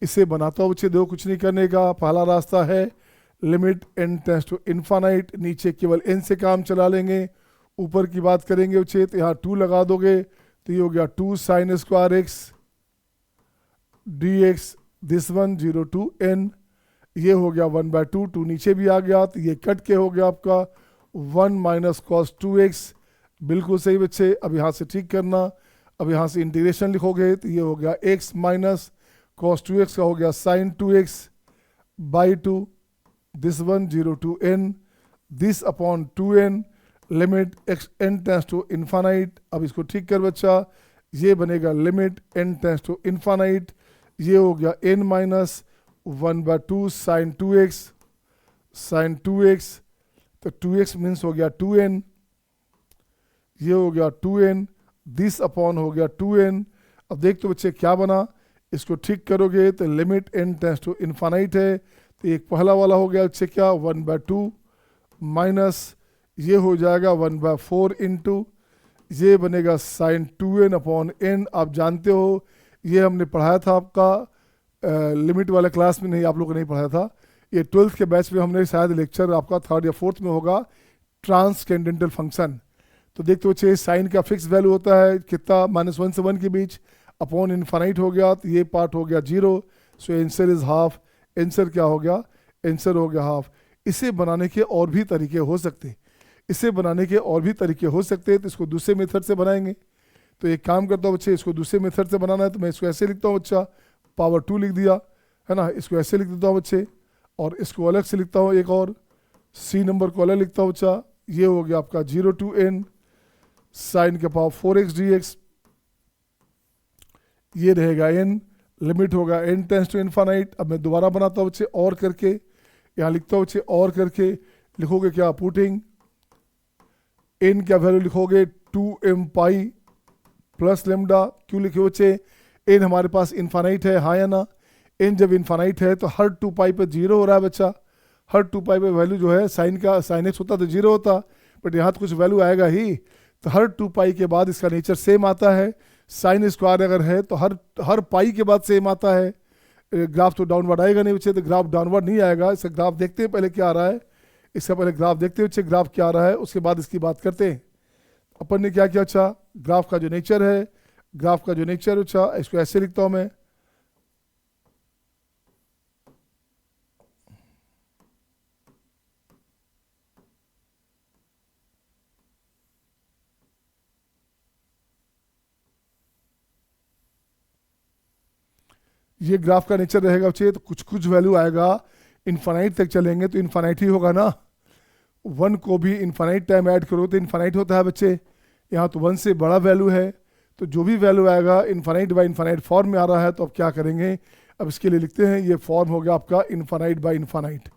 इसे बनाता हूँ बच्चे, देखो कुछ नहीं करने का, पहला रास्ता है limit n tends to infinite, नीचे केवल n से काम चला लेंगे, ऊपर की बात करेंगे बच्चे तो यहाँ 2 लगा दोगे तो ये हो गया 2 sine square x dx, this one 0 to n, ये हो गया 1/2, 2 नीचे भी आ गया तो ये कट के हो गया आपका 1 माइनस कॉस 2x, बिल्कुल सही बच्चे। अब यहाँ से ठीक करना, अब यहाँ से इंटीग्रेशन लिखोगे तो ये हो गया x माइनस कॉस 2x का हो गया sine 2x by 2, this one 0 to n, this upon 2n, limit x n tends to infinite. अब इसको ठीक कर बच्चा, ये बनेगा limit n tends to infinite, ये हो गया n minus 1/2 sign 2x, sign 2x, तो 2x मीन्स हो गया 2n, ये हो गया 2n, दिस अपॉन हो गया 2n। अब देख तो बच्चे क्या बना, इसको ठीक करोगे तो limit n tends to infinite है, तो एक पहला वाला हो गया बच्चे क्या 1/2 माइनस ये हो जाएगा 1/4 इंटू ये बनेगा साइन 2n अपॉन n। आप जानते हो ये हमने पढ़ाया था आपका लिमिट वाले क्लास में, नहीं आप लोगों को नहीं पढ़ाया था, ये 12th के बैच में हमने शायद लेक्चर आपका 3rd या 4th में होगा, ट्रांसकेंडेंटल फंक्शन। तो देखते बच्चे साइन का फिक्स वैल्यू होता है कितना, -1 से 1 के बीच, अपॉन इन्फानाइट हो गया तो ये पार्ट हो गया 0, so answer is half. Answer क्या हो गया, आंसर हो गया हाफ। इसे बनाने के और भी तरीके हो सकते, इसे बनाने के और भी तरीके हो सकते हैं, तो इसको दूसरे मेथड से बनाएंगे। तो एक काम करता हूँ बच्चे, इसको दूसरे मेथड से बनाना है तो मैं इसको ऐसे लिखता हूँ बच्चा, पावर 2 लिख दिया है ना, इसको ऐसे लिख देता हूँ बच्चे, और इसको अलग से लिखता हूँ, एक और सी नंबर को अलग लिखता हूँ बच्चा, ये हो गया आपका 0 to n साइन के पावर 4x dx, ये रहेगा n, लिमिट होगा n टेंड्स टू इन्फानाइट। अब मैं दोबारा बनाता हूँ बच्चे और करके, यहाँ लिखता हूँ बच्चे और करके, लिखोगे क्या, पुटिंग n क्या वैल्यू लिखोगे 2m पाई प्लस लेमडा। क्यों लिखे बच्चे, n हमारे पास इन्फानाइट है, हाँ या ना, n जब इन्फानाइट है तो हर 2 पाई पे 0 हो रहा है बच्चा, हर 2 पाई पे वैल्यू जो है साइन का साइन x होता तो 0 होता, बट यहाँ तो कुछ वैल्यू आएगा ही, तो हर 2 पाई के बाद इसका नेचर सेम आता है। साइन स्क्वायर अगर है तो हर पाई के बाद सेम आता है, ग्राफ तो डाउनवर्ड आएगा नहीं बच्चे, तो ग्राफ डाउनवर्ड नहीं आएगा। इसका ग्राफ देखते हैं पहले क्या आ रहा है, इसका पहले ग्राफ देखते हैं बच्चे ग्राफ क्या आ रहा है, उसके बाद इसकी बात करते हैं। अपन ने क्या किया, अच्छा ग्राफ का जो नेचर है, ग्राफ का जो नेचर, अच्छा इसको ऐसे लिखता हूँ मैं, ये ग्राफ का नेचर रहेगा बच्चे, तो कुछ कुछ वैल्यू आएगा, इन्फानाइट तक चलेंगे तो इन्फानाइट ही होगा ना, 1 को भी इन्फानाइट टाइम ऐड करो तो इन्फानाइट होता है बच्चे, यहाँ तो 1 से बड़ा वैल्यू है, तो जो भी वैल्यू आएगा इन्फानाइट बाय इन्फानाइट फॉर्म में आ रहा है। तो अब क्या करेंगे, अब इसके लिए लिखते हैं, ये फॉर्म हो गया आपका इन्फानाइट बाय इन्फानाइट।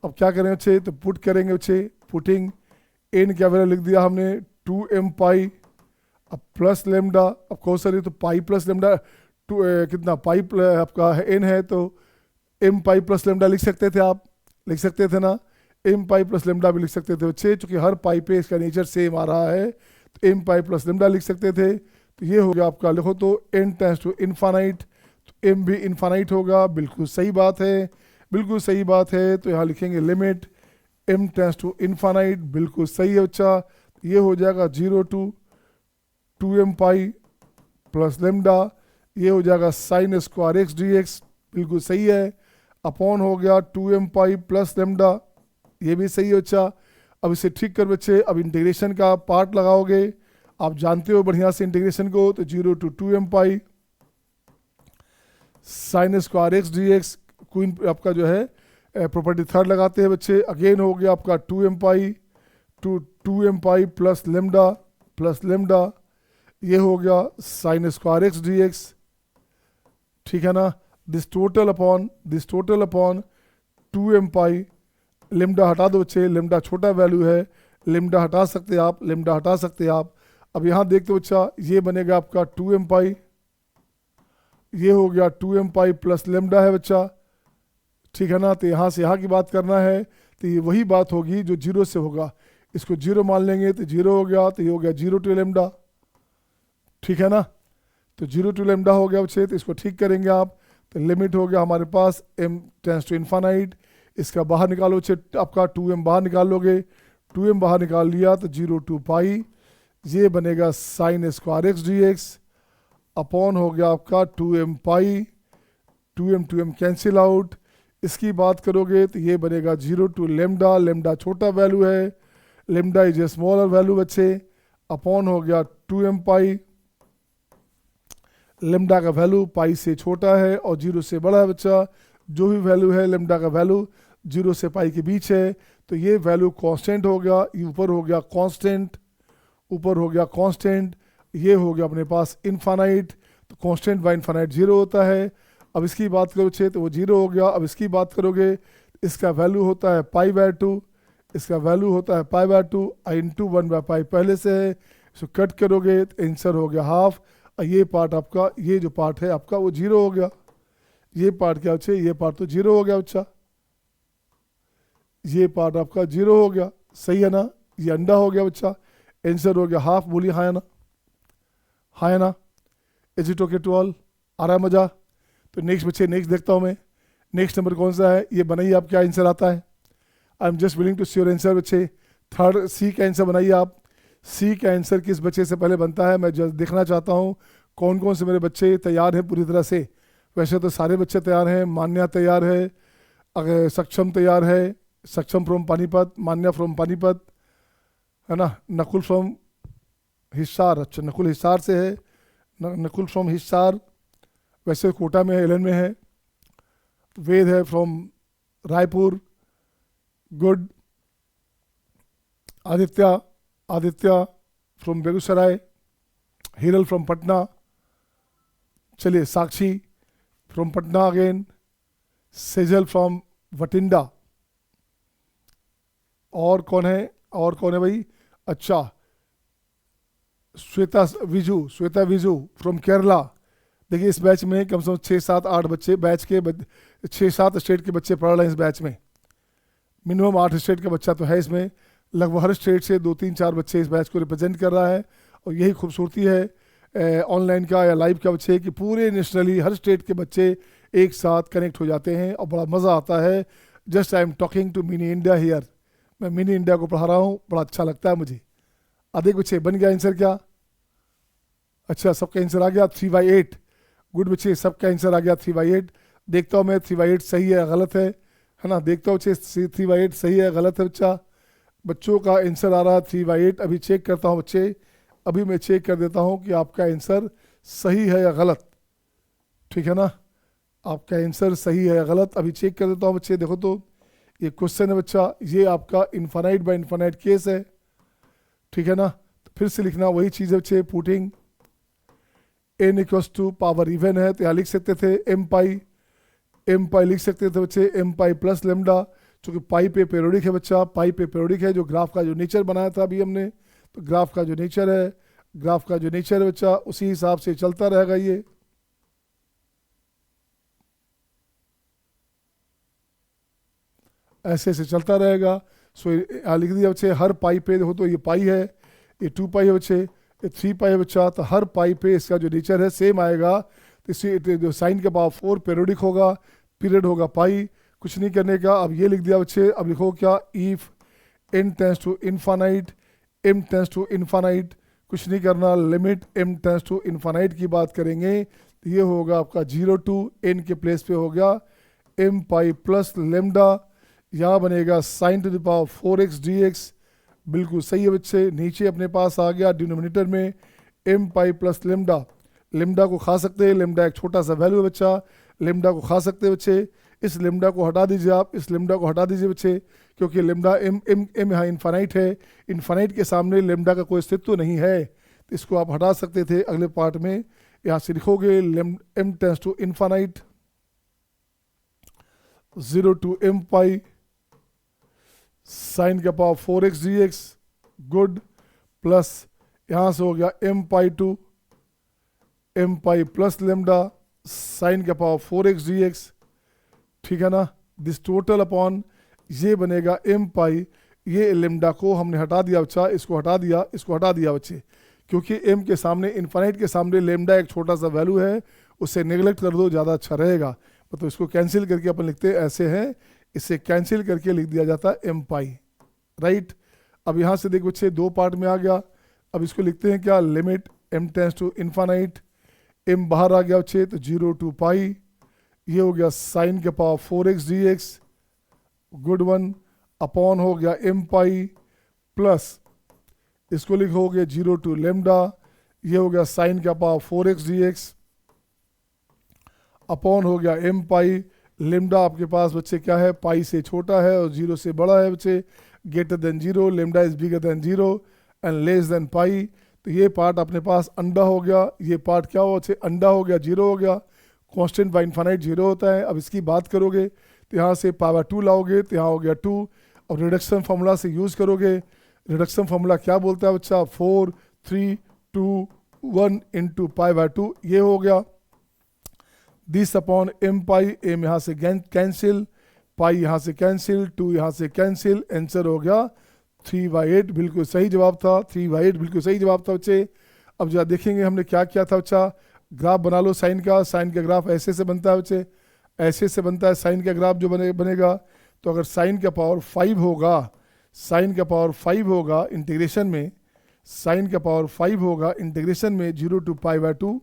अब क्या करें बच्चे, तो पुट करेंगे बच्चे, पुटिंग n क्या वैल्यू लिख दिया हमने 2m पाई, अब प्लस लेमडा, अब कौन सा तो पाई प्लस लेमडा, कितना पाई आपका n है तो m पाई प्लस लेमडा लिख सकते थे, आप लिख सकते थे ना, m पाई प्लस लेमडा भी लिख सकते थे बच्चे, चूंकि हर पाई पे इसका नेचर सेम आ रहा है तो m पाई प्लस लेमडा लिख सकते थे। तो ये हो गया आपका, लिखो तो n टेंड्स टू इन्फानाइट, तो m भी इन्फानाइट होगा, बिल्कुल सही बात है, बिल्कुल सही बात है। तो यहाँ लिखेंगे limit m tends to infinite, बिल्कुल सही है बच्चा, ये हो जाएगा 0 to 2m pi plus lambda, ये हो जाएगा साइन स्क्वायर x dx, बिल्कुल सही है, अपॉन हो गया 2m पाई प्लस लेमडा, ये भी सही है बच्चा। अब इसे ठीक कर बच्चे, अब इंटीग्रेशन का पार्ट लगाओगे, आप जानते हो बढ़िया से इंटीग्रेशन को, तो 0 to 2m pi sine square x dx, queen आपका जो है प्रॉपर्टी थर्ड लगाते हैं बच्चे, अगेन हो गया आपका 2m pi to 2m pi plus lambda, ये हो गया साइन स्क्वायर x dx, ठीक है ना, this total upon 2m pi, lambda हटा दो बच्चे, लेमडा छोटा वैल्यू है, लेमडा हटा सकते आप, लेमडा हटा सकते आप। अब यहाँ देखते हो बच्चा, ये बनेगा आपका 2m पाई, ये हो गया 2m पाई प्लस लेमडा है बच्चा, ठीक है ना। तो यहाँ से यहाँ की बात करना है तो ये वही बात होगी जो 0 से होगा, इसको 0 मान लेंगे तो 0 हो गया, तो ये हो गया 0 to लेमडा, ठीक है ना। तो 0 to लेमडा हो गया बच्चे, तो इसको ठीक करेंगे आप, तो लिमिट हो गया हमारे पास m टेंस टू इन्फानाइट, इसका बाहर निकालो आपका 2m बाहर निकाल लोगे, 2m बाहर निकाल लिया तो 0 टू पाई, ये बनेगा sine square x D x upon हो गया आपका 2m पाई, 2m कैंसिल आउट, इसकी बात करोगे तो ये बनेगा 0 टू लेमडा, लेमडा छोटा वैल्यू है, lambda is a smaller value बच्चे, अपॉन हो गया 2m पाई, लेमडा का वैल्यू पाई से छोटा है और 0 से बड़ा है बच्चा, जो भी वैल्यू है लेमडा का वैल्यू 0 से पाई के बीच है, तो ये वैल्यू कांस्टेंट हो गया, ऊपर हो गया कांस्टेंट, ऊपर हो गया कांस्टेंट, ये हो गया अपने पास इनफाइनाइट, तो कांस्टेंट बाय इनफाइनाइट 0 होता है। अब इसकी बात करोगे तो वो 0 हो गया। अब इसकी बात करोगे, इसका वैल्यू होता है पाई बाय 2, इसका वैल्यू होता है pi by 2, I into 1 by pi पहले से है, इसको कट करोगे तो आंसर हो गया हाफ, और ये पार्ट आपका, ये जो पार्ट है आपका वो 0 हो गया, ये पार्ट क्या बच्चे, ये पार्ट तो 0 हो गया बच्चा, ये पार्ट आपका 0 हो गया, सही है ना, ये अंडा हो गया बच्चा, आंसर हो गया हाफ, बोलिए हाँ है ना, हाँ है ना, is it okay to all, आ रहा है मजा। तो नेक्स्ट बच्चे, नेक्स्ट देखता हूँ मैं, नेक्स्ट नंबर कौन सा है, ये बनाइए आप, क्या आंसर आता है, I am just willing to see your answer बच्चे। थर्ड सी का आंसर बनाइए आप, सी का आंसर किस बच्चे से पहले बनता है, मैं जस्ट देखना चाहता हूँ कौन कौन से मेरे बच्चे तैयार हैं पूरी तरह से। वैसे तो सारे बच्चे तैयार हैं, मान्या तैयार है, अगर सक्षम तैयार है, सक्षम from Panipat, Manya from Panipat है ना, नकुल फ्रॉम हिसार, अच्छा नकुल हिसार से है, नकुल फ्रॉम हिसार, वैसे कोटा में है, एलन में है, वेद है from Raipur, good, Aditya from Begusarai, Hiral from Patna, चलिए Sakshi from Patna again, Sejal from Bathinda, और कौन है, और कौन है भाई, अच्छा श्वेता विजू फ्रॉम केरला। देखिए इस बैच में कम से कम 6-7-8 बच्चे, बैच के 6-7 स्टेट के बच्चे पढ़ रहे हैं इस बैच में, मिनिमम 8 स्टेट का बच्चा तो है इसमें, लगभग हर स्टेट से 2-3-4 बच्चे इस बैच को रिप्रेजेंट कर रहा है। और यही खूबसूरती है ऑनलाइन का या लाइव का बच्चे कि पूरे नेशनली हर स्टेट के बच्चे एक साथ कनेक्ट हो जाते हैं और बड़ा मज़ा आता है। Just I am talking to mini India here, मैं मिनी इंडिया को पढ़ा रहा हूँ, बड़ा अच्छा लगता है मुझे। अधिक बच्चे बन गया आंसर क्या, अच्छा सबका आंसर आ गया 3/8, गुड बच्चे सबका आंसर आ गया 3/8। देखता हूँ मैं 3/8 सही है गलत है ना, देखता हूँ बच्चे 3/8 सही है गलत है बच्चा, बच्चों का आंसर आ रहा है 3/8। अभी चेक करता हूँ बच्चे, अभी मैं चेक कर देता हूँ कि आपका आंसर सही है या गलत, ठीक है ना, आपका आंसर सही है या गलत, अभी चेक कर देता हूँ बच्चे। देखो तो ये क्वेश्चन है बच्चा, ये आपका इनफाइनाइट बाय इनफाइनाइट केस है, ठीक है ना, तो फिर से लिखना वही चीज़ है बच्चे, putting n equals to power even है तो यहाँ लिख सकते थे m पाई लिख सकते थे बच्चे, m पाई प्लस लेमडा, चूँकि पाई पे पेरियोडिक है बच्चा, पाई पे पेरियोडिक है, जो ग्राफ का जो नेचर बनाया था अभी हमने, तो ग्राफ का जो नेचर है, ग्राफ का जो नेचर है बच्चा उसी हिसाब से चलता रहेगा, ये ऐसे से चलता रहेगा। सो लिख दिया बच्चे, हर पाई पे देखो तो ये पाई है, ये 2 पाई है बच्चे, ये 3 पाई है बच्चा, तो हर पाई पे इसका जो नेचर है सेम आएगा। तो इसी जो साइन के पावर 4 पेरियोडिक होगा, पीरियड होगा पाई, कुछ नहीं करने का। अब ये लिख दिया बच्चे, अब लिखो क्या, if n tends to infinite, m tends to infinite, कुछ नहीं करना, limit m tends to infinite की बात करेंगे तो ये होगा आपका 0 टू n के प्लेस पे हो गया m पाई प्लस लेमडा, यहाँ बनेगा sign to the power 4x dx, बिल्कुल सही है बच्चे। नीचे अपने पास आ गया डिनोमिनेटर में m pi plus lambda, lambda को खा सकते हैं, लेमडा एक छोटा सा वैल्यू है बच्चा, लेमडा को खा सकते हैं बच्चे। इस लेमडा को हटा दीजिए आप, इस लेमडा को हटा दीजिए बच्चे, क्योंकि लेमडा एम एम एम यहाँ इनफाइनाइट है, इनफाइनाइट के सामने लेमडा का कोई अस्तित्व नहीं है, तो इसको आप हटा सकते थे। अगले पार्ट में यहाँ से लिखोगे m tends to infinite 0 to m pi sine का power 4x dx, good, plus यहाँ से हो गया m pi to m pi plus lambda sine का पावर 4x dx, ठीक है ना, दिस टोटल अपॉन ये बनेगा m पाई, ये लेमडा को हमने हटा दिया बच्चा, इसको हटा दिया, इसको हटा दिया बच्चे, क्योंकि m के सामने इनफाइनाइट के सामने लेमडा एक छोटा सा वैल्यू है, उससे नेगलेक्ट कर दो, ज़्यादा अच्छा रहेगा। तो इसको कैंसिल करके अपन लिखते हैं ऐसे हैं, इससे कैंसिल करके लिख दिया जाता है m पाई, राइट। अब यहाँ से देखो बच्चे दो पार्ट में आ गया। अब इसको लिखते हैं क्या, limit m tends to infinite, m बाहर आ गया बच्चे तो 0 टू पाई, ये हो गया साइन के power 4x dx, good one, upon हो गया m पाई प्लस इसको लिखोगे 0 टू लेमडा, ये हो गया साइन का पावर 4x dx, अपॉन हो गया m पाई, लेमडा आपके पास बच्चे क्या है, पाई से छोटा है और 0 से बड़ा है बच्चे, greater than 0, lambda is bigger than 0 and less than pi. तो ये पार्ट अपने पास अंडा हो गया, ये पार्ट क्या हो बच्चे, अंडा हो गया, 0 हो गया, कांस्टेंट बाय इनफाइनाइट 0 होता है। अब इसकी बात करोगे तो यहाँ से पावर 2 लाओगे तो यहाँ हो गया 2, अब रिडक्शन फार्मूला से यूज़ करोगे, रिडक्शन फार्मूला क्या बोलता है बच्चा, 4 3 2 1 इंटू पाई बाय 2, ये हो गया this upon m pi, m यहाँ से कैंसिल, पाई यहाँ से कैंसिल, 2 यहाँ से कैंसिल, आंसर हो गया 3/8, बिल्कुल सही जवाब था, 3/8 बिल्कुल सही जवाब था बच्चे। अब जरा देखेंगे हमने क्या किया था बच्चा, ग्राफ बना लो साइन का, साइन का ग्राफ ऐसे से बनता है बच्चे, ऐसे से बनता है साइन का ग्राफ जो बनेगा। तो अगर साइन का पावर 5 होगा, साइन का पावर 5 होगा इंटीग्रेशन में, साइन का पावर 5 होगा इंटीग्रेशन में 0 टू पाई बाय 2,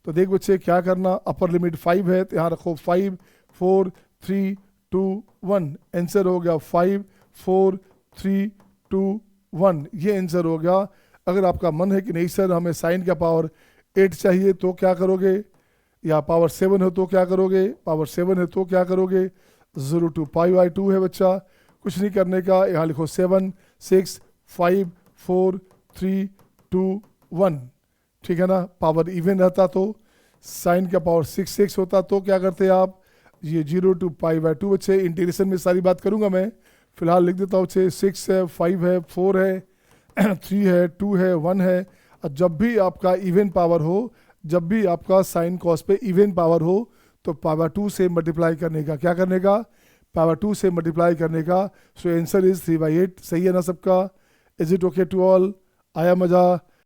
तो देख बच्चे क्या करना, अपर लिमिट 5 है तो यहाँ रखो 5 4 3 2 1, आंसर हो गया 5 4 3 2 1, ये आंसर हो गया। अगर आपका मन है कि नहीं सर हमें साइन का पावर 8 चाहिए तो क्या करोगे, या पावर 7 है तो क्या करोगे, पावर 7 है तो क्या करोगे, 0 टू पाई बाय 2 है बच्चा, कुछ नहीं करने का, यहाँ लिखो 7 6 5 4 3 2 1, ठीक है ना। पावर इवन रहता तो साइन का पावर 6 होता तो क्या करते आप, ये 0 टू पाई बाय 2 बच्चे, इंटीग्रेशन में सारी बात करूंगा मैं, फिलहाल लिख देता हूँ बच्चे 6 है 5 है 4 है 3 है 2 है 1 है। और जब भी आपका इवन पावर हो, जब भी आपका साइन कॉस पे इवन पावर हो तो पावर 2 से मल्टीप्लाई करने का, क्या करने का, पावर 2 से मल्टीप्लाई करने का। सो आंसर इज 3/8, सही है ना सबका, is it okay to all, आया मज़ा।